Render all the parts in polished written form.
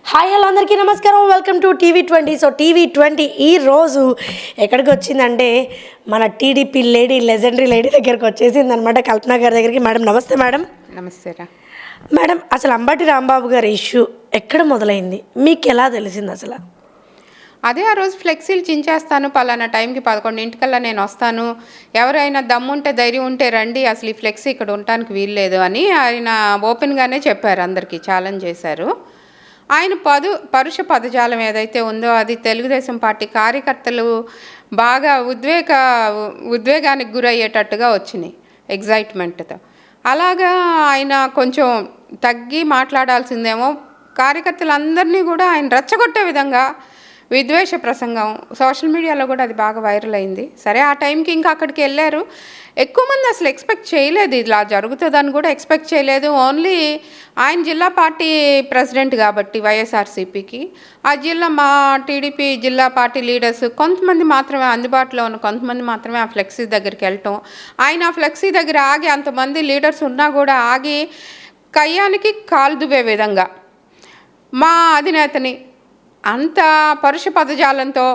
Hi hello అందరికీ నమస్కారం. Welcome to టీవీ20. So టీవీ20 ఈరోజు ఎక్కడికి వచ్చిందంటే మన టీడీపీ లేడీ లెజెండరీ లేడీ దగ్గరికి వచ్చేసింది అనమాట, కల్పన గారి దగ్గరికి. మేడం నమస్తే. మేడం నమస్తేరా. మేడం, అసలు అంబటి రాంబాబు గారి ఇష్యూ ఎక్కడ మొదలైంది, మీకు ఎలా తెలిసింది అసలు? అదే ఆ రోజు ఫ్లెక్సీలు చించేస్తాను, పలానా టైంకి 11 నేను వస్తాను, ఎవరైనా దమ్ముంటే ధైర్యం ఉంటే రండి, అసలు ఈ ఫ్లెక్సీ ఇక్కడ ఉండటానికి వీల్లేదు అని ఆయన ఓపెన్గానే చెప్పారు, అందరికీ ఛాలెంజ్ చేశారు. ఆయన పరుష పదజాలం ఏదైతే ఉందో అది తెలుగుదేశం పార్టీ కార్యకర్తలు బాగా ఉద్వేగానికి గురయ్యేటట్టుగా వచ్చినాయి, ఎగ్జైట్మెంట్తో. అలాగా ఆయన కొంచెం తగ్గి మాట్లాడాల్సిందేమో. కార్యకర్తలందరినీ కూడా ఆయన రెచ్చగొట్టే విధంగా విద్వేష ప్రసంగం సోషల్ మీడియాలో కూడా అది బాగా వైరల్ అయింది. సరే, ఆ టైంకి ఇంకా అక్కడికి వెళ్ళారు. ఎక్కువ మంది అసలు ఎక్స్పెక్ట్ చేయలేదు, ఇలా జరుగుతుందని కూడా ఎక్స్పెక్ట్ చేయలేదు. ఓన్లీ ఆయన జిల్లా పార్టీ ప్రెసిడెంట్ కాబట్టి వైఎస్ఆర్సీపీకి ఆ జిల్లా, మా టీడీపీ జిల్లా పార్టీ లీడర్స్ కొంతమంది మాత్రమే, అందుబాటులో ఉన్న కొంతమంది మాత్రమే ఆ ఫ్లెక్సీ దగ్గరికి వెళ్ళటం. ఆయన ఆ ఫ్లెక్సీ దగ్గర ఆగి, అంతమంది లీడర్స్ ఉన్నా కూడా ఆగి కయ్యానికి కాలు దువ్వే విధంగా మా అధినేతని అంత పరుష పదజాలంతో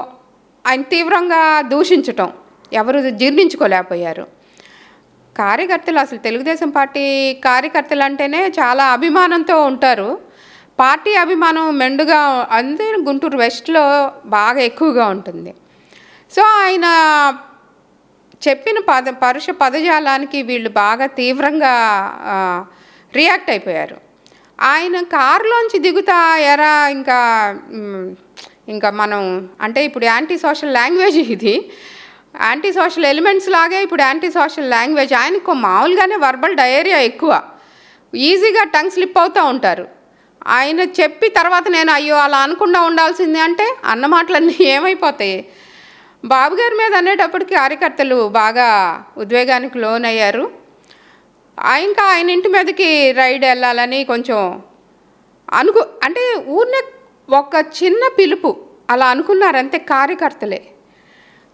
ఆయన తీవ్రంగా దూషించటం ఎవరు జీర్ణించుకోలేకపోయారు. కార్యకర్తలు అసలు తెలుగుదేశం పార్టీ కార్యకర్తలు అంటేనే చాలా అభిమానంతో ఉంటారు. పార్టీ అభిమానం మెండుగా అంతే గుంటూరు వెస్ట్లో బాగా ఎక్కువగా ఉంటుంది. సో ఆయన చెప్పిన పరుష పదజాలానికి వీళ్ళు బాగా తీవ్రంగా రియాక్ట్ అయిపోయారు. ఆయన కారులోంచి దిగుతా ఎరా ఇంకా మనం అంటే ఇప్పుడు యాంటీ సోషల్ లాంగ్వేజ్, ఇది యాంటీ సోషల్ ఎలిమెంట్స్ లాగే ఇప్పుడు యాంటీ సోషల్ లాంగ్వేజ్. ఆయనకు మామూలుగానే వర్బల్ డయేరియా ఎక్కువ, ఈజీగా టంగ్ స్లిప్ అవుతూ ఉంటారు. ఆయన చెప్పి తర్వాత నేను అయ్యో అలా అనకుండా ఉండాల్సిందే అంటే అన్న మాటలన్నీ ఏమైపోతాయి. బాబు గారి మీద అనేటప్పటికి కార్యకర్తలు బాగా ఉద్వేగానికి లోనయ్యారు. ఇంకా ఆయన ఇంటి మీదకి రైడ్ వెళ్ళాలని కొంచెం అంటే ఊరినే ఒక చిన్న పిలుపు అలా అనుకున్నారంతే కార్యకర్తలే.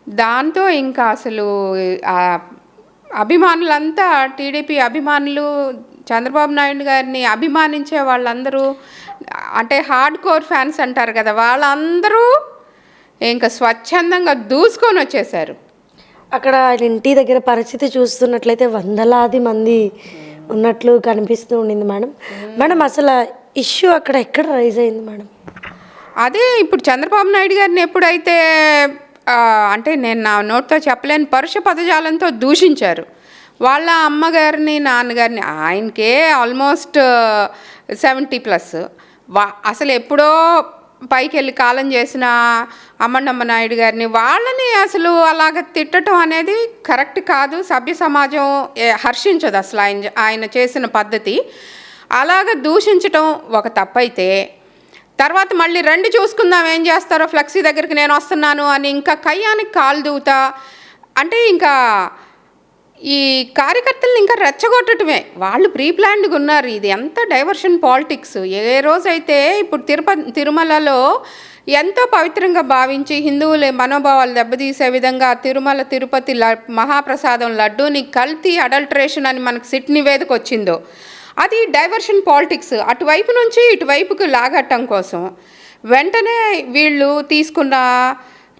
దాంతో ఇంకా అసలు అభిమానులంతా, టీడీపీ అభిమానులు, చంద్రబాబు నాయుడు గారిని అభిమానించే వాళ్ళందరూ, అంటే హార్డ్ కోర్ ఫ్యాన్స్ అంటారు కదా, వాళ్ళందరూ ఇంకా స్వచ్ఛందంగా దూసుకొని వచ్చేసారు. అక్కడ ఆయన ఇంటి దగ్గర పరిస్థితి చూస్తున్నట్లయితే వందలాది మంది ఉన్నట్లు కనిపిస్తూ ఉండింది. మేడం అసలు ఇష్యూ అక్కడ ఎక్కడ రైజ్ అయింది మేడం? అదే ఇప్పుడు చంద్రబాబు నాయుడు గారిని ఎప్పుడైతే అంటే నేను నా నోట్తో చెప్పలేని పరుష పదజాలంతో దూషించారు. వాళ్ళ అమ్మగారిని, నాన్నగారిని, ఆయనకే ఆల్మోస్ట్ 70+. అసలు ఎప్పుడో పైకి వెళ్ళి కాలం చేసిన అమ్మనమ్మ నాయుడు గారిని, వాళ్ళని అసలు అలాగ తిట్టడం అనేది కరెక్ట్ కాదు. సభ్య సమాజం హర్షించదు అసలు ఆయన చేసిన పద్ధతి. అలాగ దూషించటం ఒక తప్పైతే, తర్వాత మళ్ళీ రండి చూసుకుందాం ఏం చేస్తారో, ఫ్లెక్సీ దగ్గరికి నేను వస్తున్నాను అని ఇంకా కయ్యానికి కాలు దూవుతా అంటే ఇంకా ఈ కార్యకర్తలను ఇంకా రెచ్చగొట్టడమే. వాళ్ళు ప్రీ ప్లాన్డ్గా ఉన్నారు. ఇది ఎంత డైవర్షన్ పాలిటిక్స్. ఏ రోజైతే ఇప్పుడు తిరుమలలో ఎంతో పవిత్రంగా భావించి హిందువుల మనోభావాలు దెబ్బతీసే విధంగా తిరుమల తిరుపతి మహాప్రసాదం లడ్డూని కల్తీ అడల్టరేషన్ అని మనకు సిట్ నివేదిక వచ్చిందో, అది డైవర్షన్ పాలిటిక్స్. అటువైపు నుంచి ఇటువైపుకు లాగట్టం కోసం వెంటనే వీళ్ళు తీసుకున్న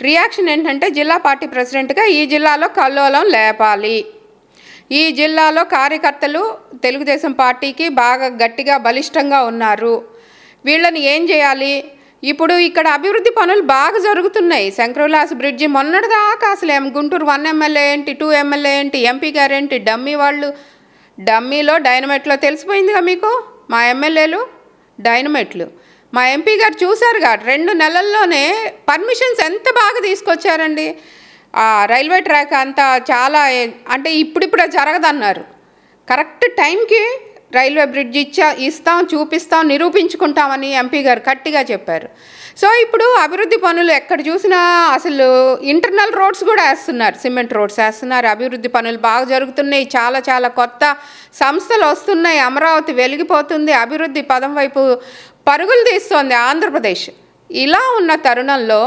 రియాక్షన్ ఏంటంటే, జిల్లా పార్టీ ప్రెసిడెంట్గా ఈ జిల్లాలో కల్లోలం లేపాలి, ఈ జిల్లాలో కార్యకర్తలు తెలుగుదేశం పార్టీకి బాగా గట్టిగా బలిష్టంగా ఉన్నారు, వీళ్ళని ఏం చేయాలి. ఇప్పుడు ఇక్కడ అభివృద్ధి పనులు బాగా జరుగుతున్నాయి. శంకరులాస్ బ్రిడ్జి మొన్నటిదాకా అసలు గుంటూరు 1 ఎమ్మెల్యే ఏంటి, 2 ఎమ్మెల్యే ఏంటి, ఎంపీ గారు ఏంటి, డమ్మీలో డైనమైట్లో తెలిసిపోయిందిగా మీకు. మా ఎమ్మెల్యేలు డైనమైట్లు, మా ఎంపీ గారు చూశారుగా 2 నెలల్లోనే పర్మిషన్స్ ఎంత బాగా తీసుకొచ్చారండి. రైల్వే ట్రాక్ అంతా చాలా అంటే ఇప్పుడిప్పుడే జరగదన్నారు, కరెక్ట్ టైంకి రైల్వే బ్రిడ్జ్ ఇస్తాం, చూపిస్తాం, నిరూపించుకుంటామని ఎంపీ గారు గట్టిగా చెప్పారు. సో ఇప్పుడు అభివృద్ధి పనులు ఎక్కడ చూసినా అసలు ఇంటర్నల్ రోడ్స్ కూడా వేస్తున్నారు, సిమెంట్ రోడ్స్ వేస్తున్నారు. అభివృద్ధి పనులు బాగా జరుగుతున్నాయి. చాలా చాలా కొత్త సంస్థలు వస్తున్నాయి. అమరావతి వెలిగిపోతుంది, అభివృద్ధి పదం వైపు పరుగులు తీస్తోంది ఆంధ్రప్రదేశ్. ఇలా ఉన్న తరుణంలో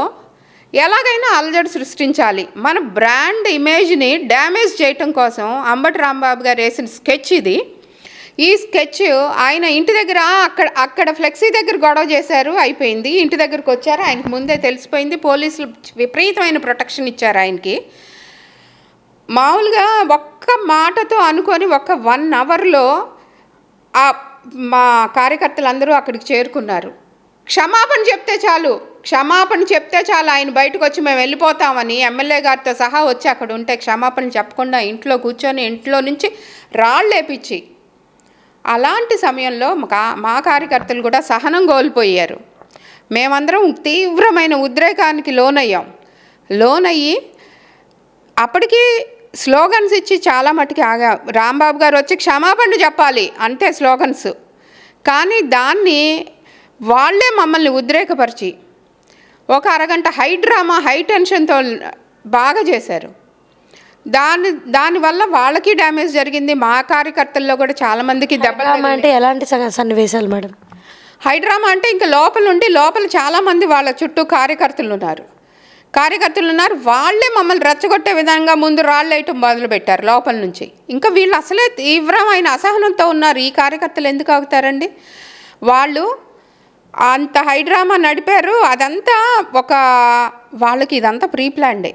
ఎలాగైనా అలజడి సృష్టించాలి, మన బ్రాండ్ ఇమేజ్ని డ్యామేజ్ చేయటం కోసం అంబటి రాంబాబు గారు వేసిన స్కెచ్ ఇది. ఈ స్కెచ్ ఆయన ఇంటి దగ్గర అక్కడ ఫ్లెక్సీ దగ్గర గొడవ చేశారు, అయిపోయింది. ఇంటి దగ్గరకు వచ్చారు, ఆయనకు ముందే తెలిసిపోయింది. పోలీసులు విపరీతమైన ప్రొటెక్షన్ ఇచ్చారు ఆయనకి. మామూలుగా ఒక్క మాటతో అనుకొని 1 అవర్లో మా కార్యకర్తలందరూ అక్కడికి చేరుకున్నారు. క్షమాపణ చెప్తే చాలు ఆయన బయటకు వచ్చి మేము వెళ్ళిపోతామని ఎమ్మెల్యే గారితో సహా వచ్చి అక్కడ ఉంటే క్షమాపణ చెప్పకుండా ఇంట్లో కూర్చొని ఇంట్లో నుంచి రాళ్ళేపించి, అలాంటి సమయంలో మా కార్యకర్తలు కూడా సహనం కోల్పోయారు. మేమందరం తీవ్రమైన ఉద్రేకానికి లోనయ్యి అప్పటికి స్లోగన్స్ ఇచ్చి చాలా మటుకి ఆగా. రాంబాబు గారు వచ్చి క్షమాపణ చెప్పాలి అంతే స్లోగన్స్. కానీ దాన్ని వాళ్ళే మమ్మల్ని ఉద్రేకపరిచి ఒక అరగంట హై టెన్షన్తో బాగా చేశారు. దానివల్ల వాళ్ళకి డ్యామేజ్ జరిగింది. మా కార్యకర్తల్లో కూడా చాలామందికి దెబ్బలు. అంటే ఎలాంటి సన్నివేశాలు మేడం? హైడ్రామా అంటే ఇంకా లోపల చాలామంది వాళ్ళ చుట్టూ కార్యకర్తలు ఉన్నారు. వాళ్ళే మమ్మల్ని రెచ్చగొట్టే విధంగా ముందు రాళ్ళు వేయటం మొదలుపెట్టారు లోపల నుంచి. ఇంకా వీళ్ళు అసలే తీవ్రమైన అసహనంతో ఉన్నారు. ఈ కార్యకర్తలు ఎందుకు ఆగుతారండి? వాళ్ళు అంత హైడ్రామా నడిపారు. అదంతా వాళ్ళకి ఇదంతా ప్రీ ప్లాన్డే.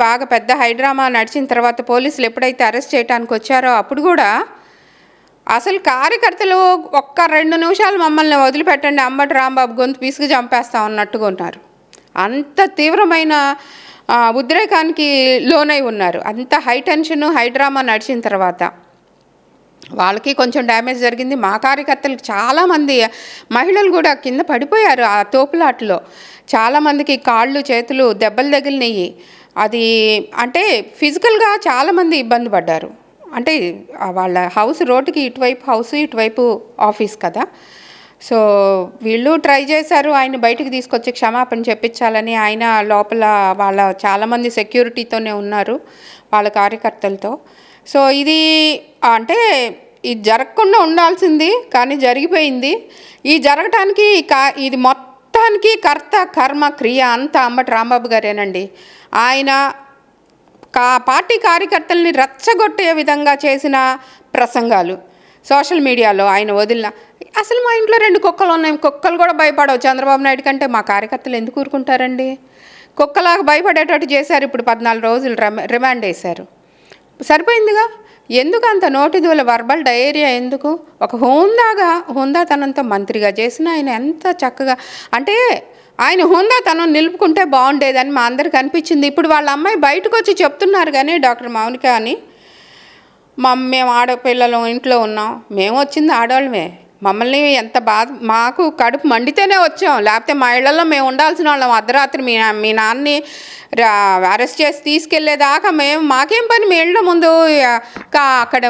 బాగా పెద్ద హైడ్రామా నడిచిన తర్వాత పోలీసులు ఎప్పుడైతే అరెస్ట్ చేయడానికి వచ్చారో అప్పుడు కూడా అసలు కార్యకర్తలు 1-2 నిమిషాలు మమ్మల్ని వదిలిపెట్టండి, అమ్మటి రాంబాబు గొంతు పీసుకు చంపేస్తాం అన్నట్టుగా ఉన్నారు. అంత తీవ్రమైన ఉద్రేకానికి లోనై ఉన్నారు. అంత హై టెన్షన్ హైడ్రామా నడిచిన తర్వాత వాళ్ళకి కొంచెం డ్యామేజ్ జరిగింది. మా కార్యకర్తలకు చాలామంది మహిళలు కూడా కింద పడిపోయారు ఆ తోపులాటలో. చాలామందికి కాళ్ళు చేతులు దెబ్బలు తగిలినాయి. అది అంటే ఫిజికల్గా చాలామంది ఇబ్బంది పడ్డారు. అంటే వాళ్ళ హౌస్ రోడ్డుకి ఇటువైపు హౌస్ ఇటువైపు ఆఫీస్ కదా. సో వీళ్ళు ట్రై చేశారు ఆయన బయటికి తీసుకొచ్చి క్షమాపణ చెప్పించాలని. ఆయన లోపల వాళ్ళ చాలామంది సెక్యూరిటీతోనే ఉన్నారు వాళ్ళ కార్యకర్తలతో. సో ఇది జరగకుండా ఉండాల్సింది కానీ జరిగిపోయింది. ఈ జరగటానికి ఇది మొత్తానికి కర్త కర్మ క్రియ అంతా అంబటి రాంబాబు గారేనండి. ఆయన పార్టీ కార్యకర్తల్ని రెచ్చగొట్టే విధంగా చేసిన ప్రసంగాలు సోషల్ మీడియాలో ఆయన వదిలిన. అసలు మా ఇంట్లో 2 కుక్కలు ఉన్నాయి, కుక్కలు కూడా భయపడవు చంద్రబాబు నాయుడు కంటే. మా కార్యకర్తలు ఎందుకు ఊరుకుంటారండి? కుక్కలాగా భయపడేటట్టు చేశారు. ఇప్పుడు 14 రోజులు రిమాండ్ వేశారు. సరిపోయిందిగా. ఎందుకు అంత నోటిదూల వర్బల్ డయేరియా ఎందుకు? ఒక హోందాతనంతో మంత్రిగా చేసిన ఆయన ఎంత చక్కగా ఆయన హోందాతనం నిలుపుకుంటే బాగుండేదని మా అందరికి అనిపించింది. ఇప్పుడు వాళ్ళ అమ్మాయి బయటకు వచ్చి చెప్తున్నారు కానీ డాక్టర్ మౌనిక అని, మేము ఆడపిల్లలు ఇంట్లో ఉన్నాం, మేము వచ్చింది ఆడవాళ్ళమే, మమ్మల్ని ఎంత మాకు కడుపు మండితేనే వచ్చాం, లేకపోతే మా ఇళ్లలో మేము ఉండాల్సిన వాళ్ళం. అర్ధరాత్రి మీ నాన్నని అరెస్ట్ చేసి తీసుకెళ్లేదాకా మాకేం పని మీ ఇళ్ళ ముందు అక్కడ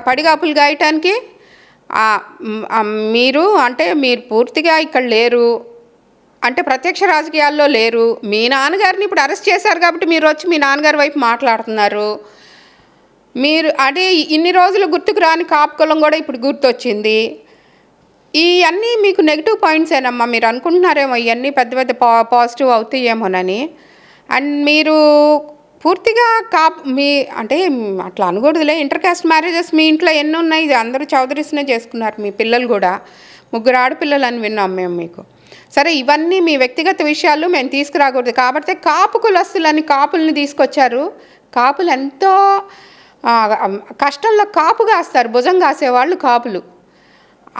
పడిగాపులు గాయటానికి? మీరు పూర్తిగా ఇక్కడ లేరు, ప్రత్యక్ష రాజకీయాల్లో లేరు. మీ నాన్నగారిని ఇప్పుడు అరెస్ట్ చేశారు కాబట్టి మీరు వచ్చి మీ నాన్నగారి వైపు మాట్లాడుతున్నారు. మీరు ఇన్ని రోజులు గుర్తుకు రాని కాపు కులం కూడా ఇప్పుడు గుర్తొచ్చింది. ఇవన్నీ మీకు నెగిటివ్ పాయింట్సేనమ్మా. మీరు అనుకుంటున్నారేమో ఇవన్నీ పెద్ద పెద్ద పాజిటివ్ అవుతాయేమోనని. అండ్ మీరు పూర్తిగా అట్లా అనకూడదులే. ఇంటర్ కాస్ట్ మ్యారేజెస్ మీ ఇంట్లో ఎన్ని ఉన్నాయి? ఇది అందరూ చౌదరీస్నే చేసుకున్నారు. మీ పిల్లలు కూడా 3 ఆడపిల్లలు అని విన్నాం మేము మీకు. సరే, ఇవన్నీ మీ వ్యక్తిగత విషయాలు మేము తీసుకురాకూడదు కాబట్టి కాపు కులస్తులని కాపుల్ని తీసుకొచ్చారు. కాపులు ఎంతో కష్టంలో కాపు కాస్తారు, భుజం కాసేవాళ్ళు కాపులు.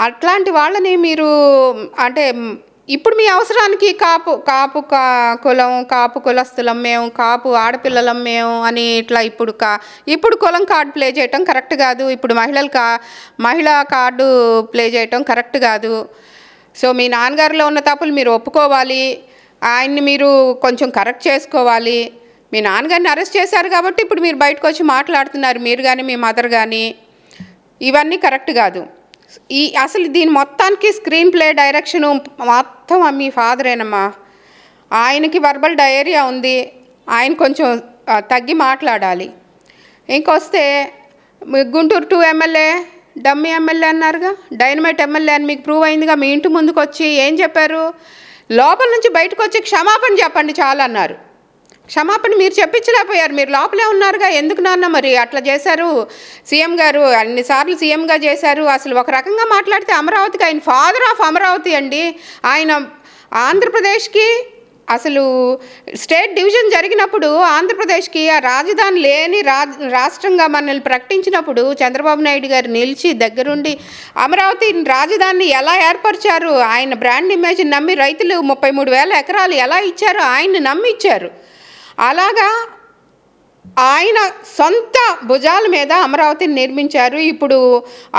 అట్లాంటి వాళ్ళని మీరు ఇప్పుడు మీ అవసరానికి కాపు కులం, కాపు కులస్తులం మేము, కాపు ఆడపిల్లలం మేము అని ఇట్లా ఇప్పుడు కులం కార్డు ప్లే చేయటం కరెక్ట్ కాదు. ఇప్పుడు మహిళా కార్డు ప్లే చేయటం కరెక్ట్ కాదు. సో మీ నాన్నగారిలో ఉన్న తప్పులు మీరు ఒప్పుకోవాలి, ఆయన్ని మీరు కొంచెం కరెక్ట్ చేసుకోవాలి. మీ నాన్నగారిని అరెస్ట్ చేశారు కాబట్టి ఇప్పుడు మీరు బయటకు వచ్చి మాట్లాడుతున్నారు, మీరు కానీ మీ మదర్ కానీ. ఇవన్నీ కరెక్ట్ కాదు. అసలు దీని మొత్తానికి స్క్రీన్ ప్లే డైరెక్షను మొత్తం మీ ఫాదరేనమ్మా. ఆయనకి వర్బల్ డయేరియా ఉంది, ఆయన కొంచెం తగ్గి మాట్లాడాలి. ఇంకొస్తే గుంటూరు 2 ఎమ్మెల్యే డమ్మీ ఎమ్మెల్యే అన్నారుగా, డైనమైట్ ఎమ్మెల్యే అని మీకు ప్రూవ్ అయిందిగా. మీ ఇంటి ముందుకు వచ్చి ఏం చెప్పారు? లోపల నుంచి బయటకు వచ్చి క్షమాపణ చెప్పండి చాలు అన్నారు. క్షమాపణ మీరు చెప్పించలేకపోయారు. మీరు లోపలే ఉన్నారుగా. ఎందుకు నాన్న మరి అట్లా చేశారు? సీఎం గారు అన్నిసార్లు సీఎంగా చేశారు. అసలు ఒక రకంగా మాట్లాడితే అమరావతికి ఆయన ఫాదర్ ఆఫ్ అమరావతి అండి. ఆయన ఆంధ్రప్రదేశ్కి అసలు స్టేట్ డివిజన్ జరిగినప్పుడు ఆంధ్రప్రదేశ్కి ఆ రాజధాని లేని రాష్ట్రంగా మనల్ని ప్రకటించినప్పుడు చంద్రబాబు నాయుడు గారు నిలిచి దగ్గరుండి అమరావతి రాజధానిని ఎలా ఏర్పరిచారు, ఆయన బ్రాండ్ ఇమేజ్ని నమ్మి రైతులు 33,000 ఎకరాలు ఎలా ఇచ్చారో ఆయన్ని నమ్మి ఇచ్చారు. అలాగా ఆయన సొంత భుజాల మీద అమరావతిని నిర్మించారు. ఇప్పుడు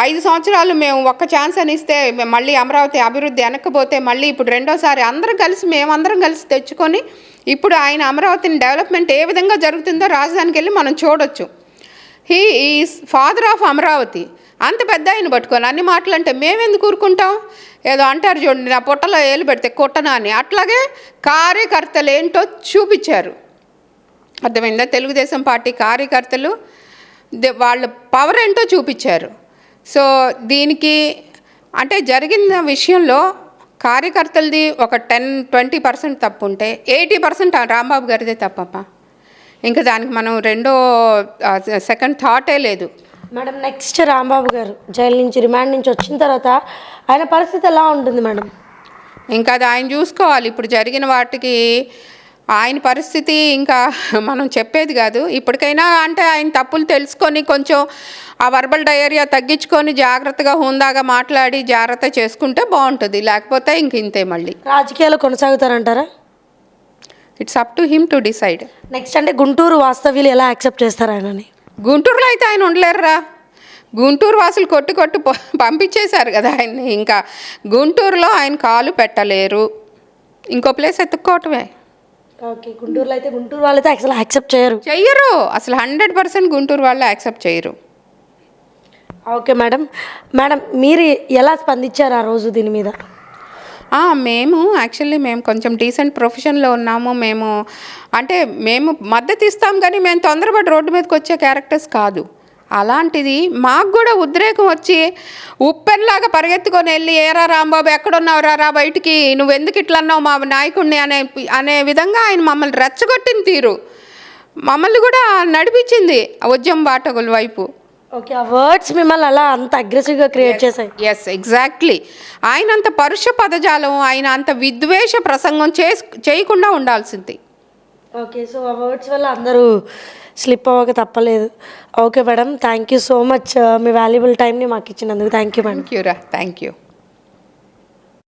5 సంవత్సరాలు మేము ఒక్క ఛాన్స్ అని ఇస్తే మళ్ళీ అమరావతి అభివృద్ధి వెనక్కిపోతే మళ్ళీ ఇప్పుడు రెండోసారి మేమందరం కలిసి తెచ్చుకొని ఇప్పుడు ఆయన అమరావతిని డెవలప్మెంట్ ఏ విధంగా జరుగుతుందో రాజధానికి వెళ్ళి మనం చూడొచ్చు. He is father of Amaravati. అంత పెద్ద ఆయన పట్టుకొని అన్ని మాటలు అంటే మేమెందుకు ఊరుకుంటాం? ఏదో అంటారు చూడండి, నా పొట్టలో ఏలు పెడితే కొట్టనా అని. అట్లాగే కార్యకర్తలు ఏంటో చూపించారు. అర్థమైందా? తెలుగుదేశం పార్టీ కార్యకర్తలు వాళ్ళ పవర్ ఏంటో చూపించారు. సో దీనికి అంటే జరిగిన విషయంలో కార్యకర్తలది ఒక 10-20% తప్పు ఉంటే 80% రాంబాబు గారిదే తప్పప్ప. ఇంకా దానికి మనం సెకండ్ థాటే లేదు. మేడం నెక్స్ట్ రాంబాబు గారు జైలు నుంచి రిమాండ్ నుంచి వచ్చిన తర్వాత ఆయన పరిస్థితి ఎలా ఉంటుంది మేడం? ఇంకా అది ఆయన చూసుకోవాలి. ఇప్పుడు జరిగిన వాటికి ఆయన పరిస్థితి ఇంకా మనం చెప్పేది కాదు. ఇప్పటికైనా అంటే ఆయన తప్పులు తెలుసుకొని కొంచెం ఆ వర్బల్ డయేరియా తగ్గించుకొని జాగ్రత్తగా హుందాగా మాట్లాడి జాగ్రత్త చేసుకుంటే బాగుంటుంది. లేకపోతే ఇంక ఇంతే మళ్ళీ రాజకీయాలు కొనసాగుతారంటారా? It's up to him to decide. Next అంటే గుంటూరు వాస్తవ్యులు ఎలా యాక్సెప్ట్ చేస్తారు ఆయనని? గుంటూరులో అయితే ఆయన ఉండలేరురా. గుంటూరు వాసులు కొట్టి పంపించేశారు కదా ఆయన్ని. ఇంకా గుంటూరులో ఆయన కాలు పెట్టలేరు. ఇంకో ప్లేస్ ఎత్తుక్కోవటమే. ఓకే, గుంటూరులో అయితే గుంటూరు వాళ్ళైతే అసలు యాక్సెప్ట్ చెయ్యరు. అసలు 100% గుంటూరు వాళ్ళు యాక్సెప్ట్ చేయరు. Okay madam. మీరు ఎలా స్పందించారు ఆ రోజు దీని మీద? మేము కొంచెం డీసెంట్ ప్రొఫెషన్లో ఉన్నాము. మేము మద్దతు ఇస్తాం, కానీ మేము తొందరపడి రోడ్డు మీదకి వచ్చే క్యారెక్టర్స్ కాదు. అలాంటిది మాకు కూడా ఉద్రేకం వచ్చి ఉప్పెన్లాగా పరిగెత్తుకొని వెళ్ళి ఏరా రాంబాబు ఎక్కడున్నావు రా బయటికి, నువ్వు ఎందుకు ఇట్లా అన్నావు మా నాయకుడిని అనే విధంగా ఆయన మమ్మల్ని రెచ్చగొట్టిన తీరు మమ్మల్ని కూడా నడిపించింది ఉద్యమ బాటగుల వైపు. ఓకే, ఆ వర్డ్స్ మిమ్మల్ని అలా అంత అగ్రెసివ్గా క్రియేట్ చేశాయి. Yes, exactly. ఆయన అంత పరుష పదజాలం, ఆయన అంత విద్వేష ప్రసంగం చేయకుండా ఉండాల్సింది. ఓకే, సో ఆ వర్డ్స్ వల్ల అందరూ స్లిప్ అవ్వక తప్పలేదు. Okay madam, thank you so much me valuable టైంని మాకు ఇచ్చినందుకు. Thank you madam. Thank you.